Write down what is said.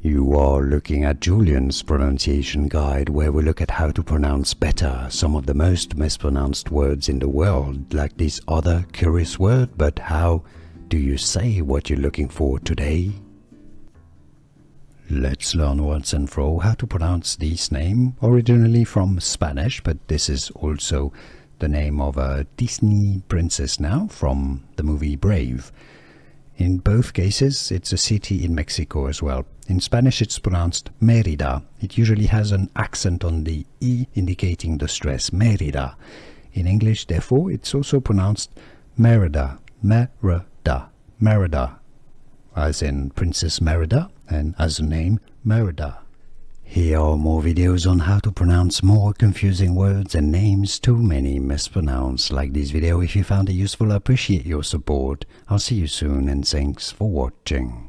You are looking at Julian's pronunciation guide, where we look at how to pronounce better some of the most mispronounced words in the world, like this other curious word. But how do you say what you're looking for today? Let's learn once and for all how to pronounce this name, originally from Spanish, but this is also the name of a Disney princess now from the movie Brave. In both cases, it's a city in Mexico as well. In Spanish, it's pronounced Merida. It usually has an accent on the E, indicating the stress, Merida. In English, therefore, it's also pronounced Merida, Merida, Merida, as in Princess Merida, and as the name Merida. Here are more videos on how to pronounce more confusing words and names too many mispronounced. Like this video if you found it useful. I appreciate your support. I'll see you soon and thanks for watching.